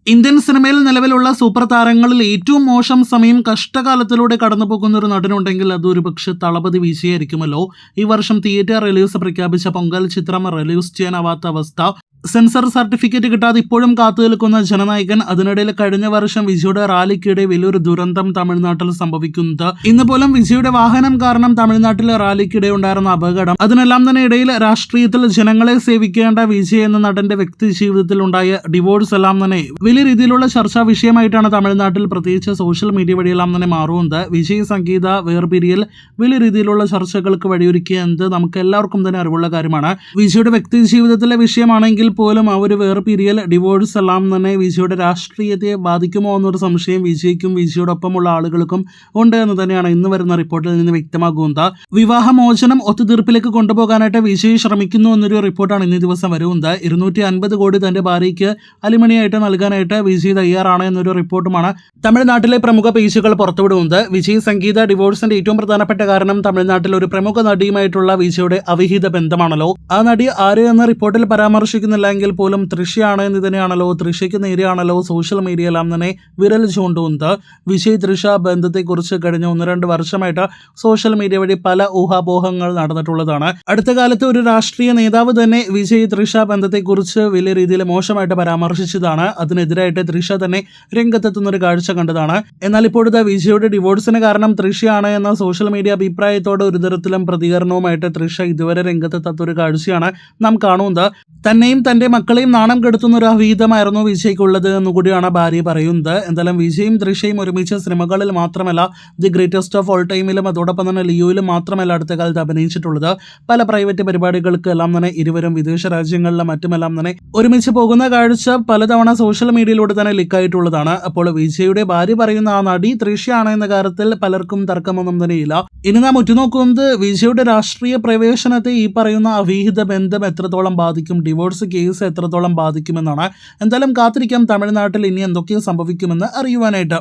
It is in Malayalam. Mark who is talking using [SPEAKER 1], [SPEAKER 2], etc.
[SPEAKER 1] ഇന്ത്യൻ സിനിമയിൽ നിലവിലുള്ള സൂപ്പർ താരങ്ങളിൽ ഏറ്റവും മോശം സമയം കഷ്ടകാലത്തിലൂടെ കടന്നുപോകുന്ന ഒരു നടനുണ്ടെങ്കിൽ അതൊരു പക്ഷെ തളപതി വിജയായിരിക്കുമല്ലോ. ഈ വർഷം തിയേറ്റർ റിലീസ് പ്രഖ്യാപിച്ച പൊങ്കൽ ചിത്രം റിലീസ് ചെയ്യാനാവാത്ത അവസ്ഥ, സെൻസർ സർട്ടിഫിക്കറ്റ് കിട്ടാതെ ഇപ്പോഴും കാത്തു നിൽക്കുന്ന ജനനായകൻ. അതിനിടയിൽ കഴിഞ്ഞ വർഷം വിജയുടെ റാലിക്കിടെ വലിയൊരു ദുരന്തം തമിഴ്നാട്ടിൽ സംഭവിക്കുന്നത്. ഇന്ന് പോലും വിജയുടെ വാഹനം കാരണം തമിഴ്നാട്ടിലെ റാലിക്കിടെ ഉണ്ടായിരുന്ന അപകടം, അതിനെല്ലാം തന്നെ ഇടയിൽ രാഷ്ട്രീയത്തിൽ ജനങ്ങളെ സേവിക്കേണ്ട വിജയ് എന്ന നടന്റെ വ്യക്തി ജീവിതത്തിൽ ഉണ്ടായ ഡിവോഴ്സ് എല്ലാം തന്നെ വലിയ രീതിയിലുള്ള ചർച്ചാ വിഷയമായിട്ടാണ് തമിഴ്നാട്ടിൽ പ്രത്യേകിച്ച് സോഷ്യൽ മീഡിയ വഴിയെല്ലാം തന്നെ മാറുന്നത്. വിജയ് സംഗീത വേർപിരിയൽ വലിയ രീതിയിലുള്ള ചർച്ചകൾക്ക് വഴിയൊരുക്കിയത് നമുക്ക് എല്ലാവർക്കും തന്നെ അറിവുള്ള കാര്യമാണ്. വിജയുടെ വ്യക്തി ജീവിതത്തിലെ വിഷയമാണെങ്കിൽ പോലും ആ ഒരു വേർപിരിയൽ, ഡിവോഴ്സ് എല്ലാം തന്നെ വിജയുടെ രാഷ്ട്രീയത്തെ ബാധിക്കുമോ എന്നൊരു സംശയം വിജയ്ക്കും വിജയോടൊപ്പമുള്ള ആളുകൾക്കും ഉണ്ട് എന്ന് തന്നെയാണ് ഇന്ന് വരുന്ന റിപ്പോർട്ടിൽ നിന്ന് വ്യക്തമാകുന്നത്. വിവാഹമോചനം ഒത്തുതീർപ്പിലേക്ക് കൊണ്ടുപോകാനായിട്ട് വിജയ് ശ്രമിക്കുന്നു എന്നൊരു റിപ്പോർട്ടാണ് ഇന്നേ ദിവസം വരുന്നത്. 250 കോടി തന്റെ ഭാര്യയ്ക്ക് അലിമണിയായിട്ട് നൽകാനായിട്ട് വിജയ് തയ്യാറാണ് എന്നൊരു റിപ്പോർട്ടുമാണ് തമിഴ്നാട്ടിലെ പ്രമുഖ പേജുകൾ പുറത്തുവിടുന്നത്. വിജയ് സംഗീത ഡിവോഴ്സിന്റെ ഏറ്റവും പ്രധാനപ്പെട്ട കാരണം തമിഴ്നാട്ടിൽ ഒരു പ്രമുഖ നടിയുമായിട്ടുള്ള വിജയുടെ അവിഹിത ബന്ധമാണല്ലോ. ആ നടി ആര് എന്ന റിപ്പോർട്ടിൽ പരാമർശിക്കുന്നില്ല എങ്കിൽ പോലും തൃഷയാണ് എന്ന് തന്നെയാണല്ലോ. തൃഷയ്ക്ക് നേരെയാണല്ലോ സോഷ്യൽ മീഡിയ എല്ലാം തന്നെ വിരൽ ചൂണ്ടുന്നത്. വിജയ് തൃഷ ബന്ധത്തെക്കുറിച്ച് കഴിഞ്ഞ 1-2 വർഷമായിട്ട് സോഷ്യൽ മീഡിയ വഴി പല ഊഹാപോഹങ്ങൾ നടന്നിട്ടുള്ളതാണ്. അടുത്ത കാലത്ത് ഒരു രാഷ്ട്രീയ നേതാവ് തന്നെ വിജയ് തൃഷ ബന്ധത്തെക്കുറിച്ച് വലിയ രീതിയിൽ മോശമായിട്ട് പരാമർശിച്ചതാണ്. അതിനെതിരായിട്ട് തൃഷ തന്നെ രംഗത്തെത്തുന്ന ഒരു കാഴ്ച കണ്ടതാണ്. എന്നാൽ ഇപ്പോഴത്തെ വിജയുടെ ഡിവോഴ്സിന് കാരണം തൃഷയാണ് എന്ന സോഷ്യൽ മീഡിയ അഭിപ്രായത്തോടെ ഒരു തരത്തിലും പ്രതികരണവുമായിട്ട് തൃഷ ഇതുവരെ രംഗത്തെത്താത്തൊരു കാഴ്ചയാണ് നാം കാണുന്നത്. തന്നെയും തന്റെ മക്കളെയും നാണം കെടുത്തുന്ന ഒരു അവിഹിതമായിരുന്നു വിജയ്ക്കുള്ളത് എന്നുകൂടിയാണ് ഭാര്യ പറയുന്നത്. എന്തായാലും വിജയും തൃഷയും ഒരുമിച്ച് സിനിമകളിൽ മാത്രമല്ല ദി ഗ്രേറ്റസ്റ്റ് ഓഫ് ഓൾ ടൈമിലും അതോടൊപ്പം തന്നെ ലിയോയിലും മാത്രമല്ല അടുത്ത കാലത്ത് അഭിനയിച്ചിട്ടുള്ളത്. പല പ്രൈവറ്റ് പരിപാടികൾക്ക് എല്ലാം തന്നെ ഇരുവരും വിദേശ രാജ്യങ്ങളിലും മറ്റുമെല്ലാം തന്നെ ഒരുമിച്ച് പോകുന്ന കാഴ്ച പലതവണ സോഷ്യൽ മീഡിയയിലൂടെ തന്നെ ലീക്കായിട്ടുള്ളതാണ്. അപ്പോൾ വിജയുടെ ഭാര്യ പറയുന്ന ആ നടി തൃഷയാണ് എന്ന കാര്യത്തിൽ പലർക്കും തർക്കമൊന്നും തന്നെയില്ല. ഇനി നാം ഉറ്റുനോക്കുന്നത് വിജയുടെ രാഷ്ട്രീയ പ്രവേശനത്തെ ഈ പറയുന്ന അവിഹിത ബന്ധം എത്രത്തോളം ബാധിക്കും, ഡിവോഴ്സ് കേസ് എത്രത്തോളം ബാധിക്കുമെന്നാണ്. എന്തായാലും കാത്തിരിക്കാം തമിഴ്നാട്ടിൽ ഇനി എന്തൊക്കെ സംഭവിക്കുമെന്ന് അറിയുവാനായിട്ട്.